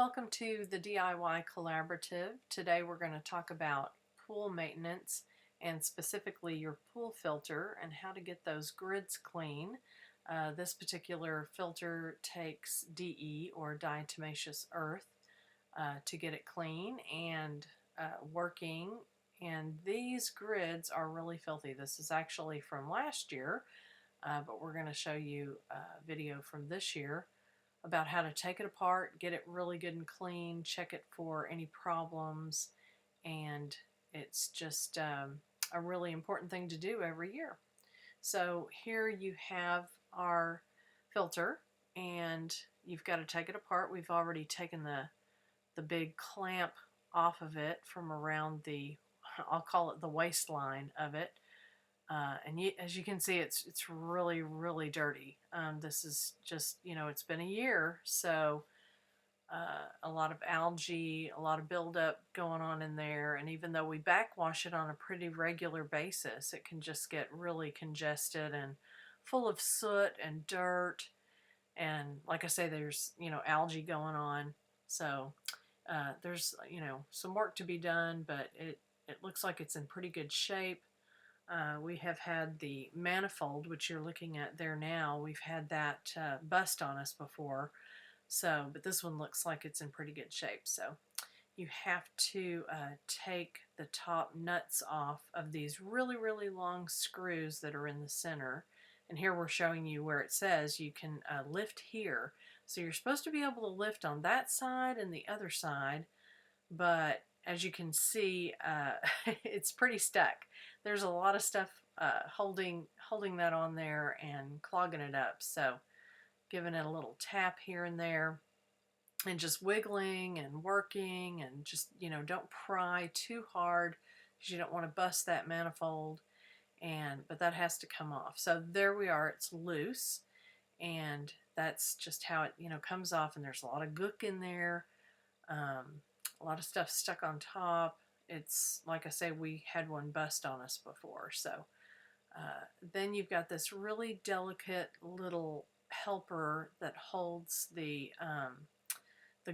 Welcome to the DIY Collaborative. Today we're going to talk about pool maintenance and specifically your pool filter and how to get those grids clean. This particular filter takes DE or diatomaceous earth to get it clean and working, and these grids are really filthy. This is actually from last year, but we're going to show you a video from this year about how to take it apart, get it really good and clean, check it for any problems, and it's just a really important thing to do every year. So here you have our filter, and you've got to take it apart. We've already taken the big clamp off of it from around the, I'll call it the waistline of it. As you can see, it's really, really dirty. This is just, it's been a year, so a lot of algae, a lot of buildup going on in there, and even though we backwash it on a pretty regular basis, it can just get really congested and full of soot and dirt, and like I say, there's, algae going on, so there's, some work to be done, but it looks like it's in pretty good shape. We have had the manifold, which you're looking at there now. We've had that bust on us before, but this one looks like it's in pretty good shape. So you have to take the top nuts off of these really, really long screws that are in the center. And here we're showing you where it says you can lift here. So you're supposed to be able to lift on that side and the other side, but as you can see, it's pretty stuck. There's a lot of stuff holding that on there and clogging it up. So giving it a little tap here and there and just wiggling and working, and just, don't pry too hard because you don't want to bust that manifold. But that has to come off. So there we are, it's loose, and that's just how it, comes off, and there's a lot of gook in there. A lot of stuff stuck on top. It's like I say, we had one bust on us before. So then you've got this really delicate little helper that holds the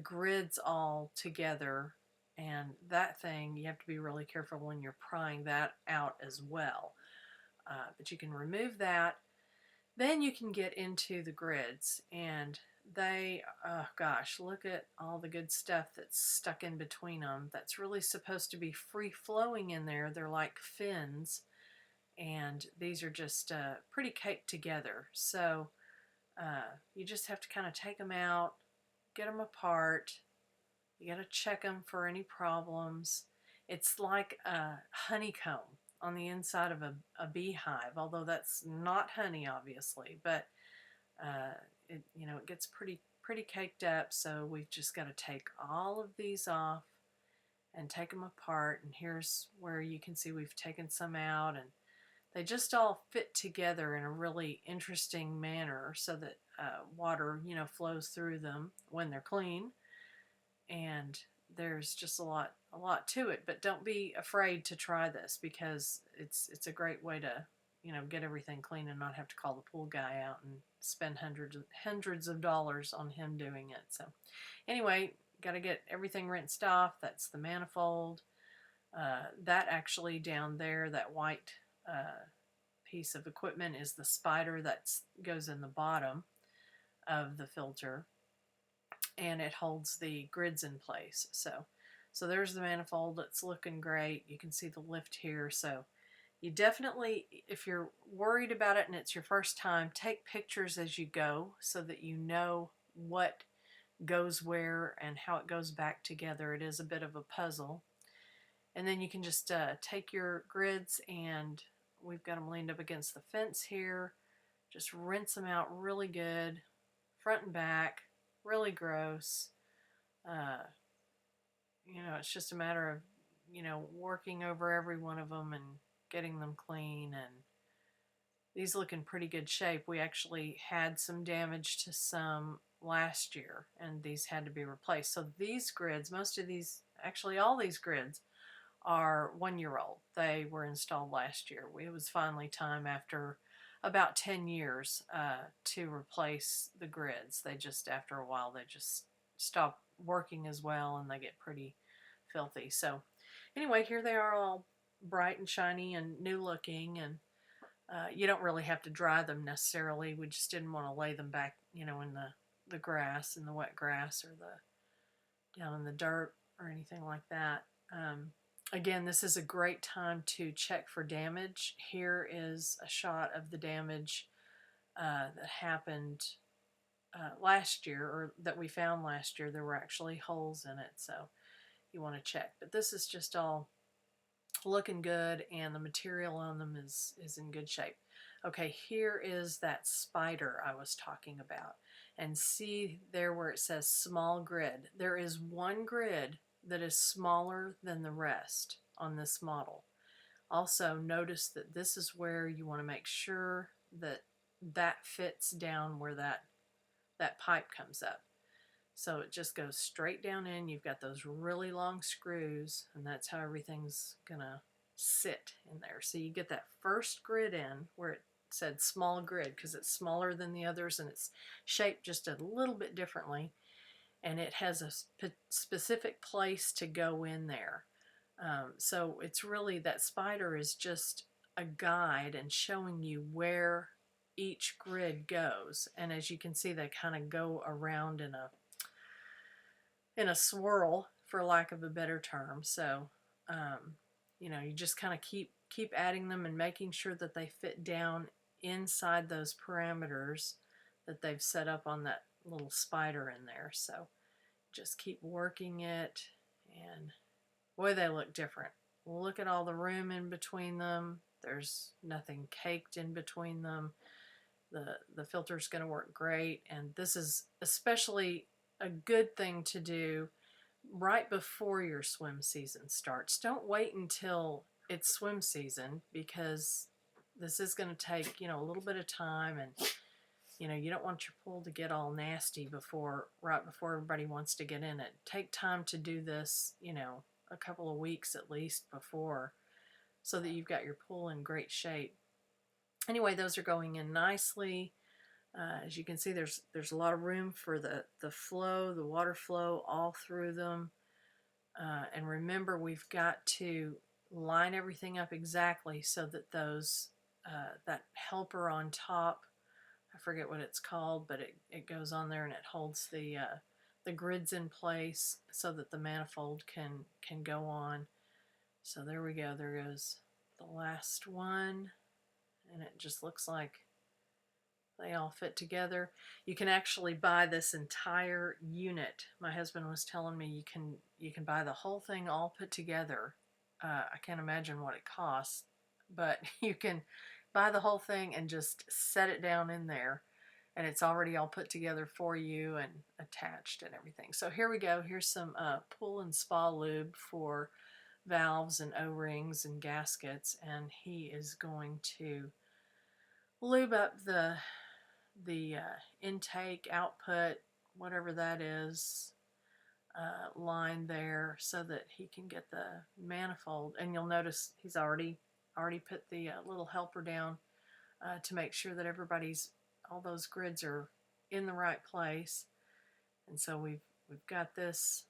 grids all together, and that thing, you have to be really careful when you're prying that out as well. But you can remove that. Then you can get into the grids, and they, oh gosh, look at all the good stuff that's stuck in between them. That's really supposed to be free flowing in there. They're like fins, and these are just pretty caked together. So you just have to kind of take them out, get them apart. You got to check them for any problems. It's like a honeycomb on the inside of a beehive, although that's not honey, obviously, but it gets pretty caked up. So we've just got to take all of these off and take them apart, and here's where you can see we've taken some out, and they just all fit together in a really interesting manner so that water, flows through them when they're clean. And there's just a lot to it, but don't be afraid to try this, because it's a great way to, get everything clean and not have to call the pool guy out and spend hundreds of dollars on him doing it. So anyway, got to get everything rinsed off. That's the manifold. That actually down there, that white piece of equipment, is the spider that goes in the bottom of the filter, and it holds the grids in place. So there's the manifold. It's looking great. You can see the lift here. So you definitely, if you're worried about it and it's your first time, take pictures as you go so that you know what goes where and how it goes back together. It is a bit of a puzzle. And then you can just take your grids, and we've got them leaned up against the fence here. Just rinse them out really good, front and back, really gross. It's just a matter of, working over every one of them and getting them clean, and these look in pretty good shape. We actually had some damage to some last year, and these had to be replaced. So these grids, most of these, actually all these grids, are 1 year old. They were installed last year. It was finally time, after about 10 years, to replace the grids. They just, after a while, they just stopped working as well, and they get pretty filthy. So anyway, here they are, all bright and shiny and new looking, and you don't really have to dry them necessarily. We just didn't want to lay them back, in the grass, in the wet grass, or the down in the dirt or anything like that. Again, this is a great time to check for damage. Here is a shot of the damage that happened last year, or that we found last year. There were actually holes in it, so you want to check. But this is just all looking good, and the material on them is in good shape. Okay, here is that spider I was talking about. And see there where it says small grid. There is one grid that is smaller than the rest on this model. Also, notice that this is where you want to make sure that that fits down where that pipe comes up. So it just goes straight down in. You've got those really long screws, and that's how everything's gonna sit in there. So you get that first grid in where it said small grid, because it's smaller than the others and it's shaped just a little bit differently, and it has a specific place to go in there. So it's really, that spider is just a guide and showing you where each grid goes. And as you can see, they kind of go around in a swirl, for lack of a better term. So you just kind of keep adding them and making sure that they fit down inside those parameters that they've set up on that little spider in there. So just keep working it, and boy, they look different. Look at all the room in between them. There's nothing caked in between them. The filter's going to work great, and this is especially a good thing to do right before your swim season starts. Don't wait until it's swim season, because this is going to take, a little bit of time, and you don't want your pool to get all nasty right before everybody wants to get in it. Take time to do this, a couple of weeks at least before, so that you've got your pool in great shape. Anyway, those are going in nicely. As you can see, there's a lot of room for the flow, the water flow all through them. And remember, we've got to line everything up exactly so that that helper on top, I forget what it's called, but it goes on there and it holds the grids in place so that the manifold can go on. So there we go. There goes the last one, and it just looks like they all fit together. You can actually buy this entire unit. My husband was telling me you can buy the whole thing all put together. I can't imagine what it costs, but you can buy the whole thing and just set it down in there, and it's already all put together for you and attached and everything. So here we go. Here's some pool and spa lube for valves and O-rings and gaskets, and he is going to lube up the intake, output, whatever that is, line there, so that he can get the manifold. And you'll notice he's already put the little helper down to make sure that all those grids are in the right place. And so we've got this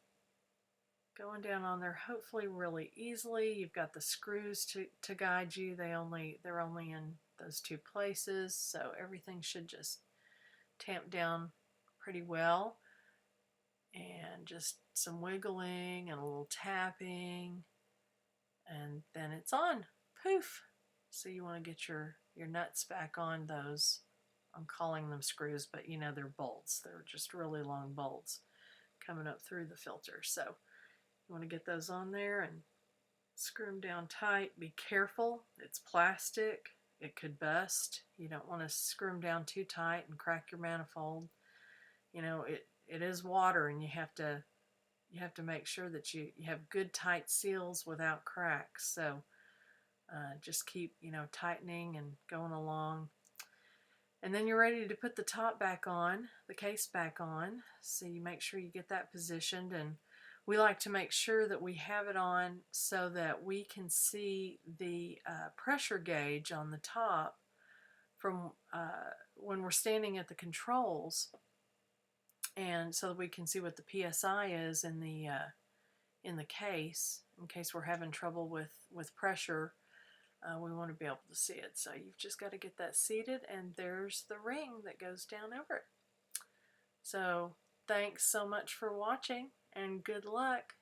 going down on there, hopefully really easily. You've got the screws to guide you. They're only in those two places, so everything should just tamp down pretty well. And just some wiggling and a little tapping, and then it's on. Poof! So you want to get your nuts back on those. I'm calling them screws, but they're bolts. They're just really long bolts coming up through the filter. So you want to get those on there and screw them down tight. Be careful. It's plastic. It could bust. You don't want to screw them down too tight and crack your manifold. It is water, and you have to make sure that you have good tight seals without cracks. So just keep tightening and going along. And then you're ready to put the top back on, the case back on. So you make sure you get that positioned, and we like to make sure that we have it on so that we can see the pressure gauge on the top from when we're standing at the controls. and so that we can see what the PSI is in the case, in case we're having trouble with pressure. We want to be able to see it. So you've just got to get that seated, and there's the ring that goes down over it. So thanks so much for watching, and good luck.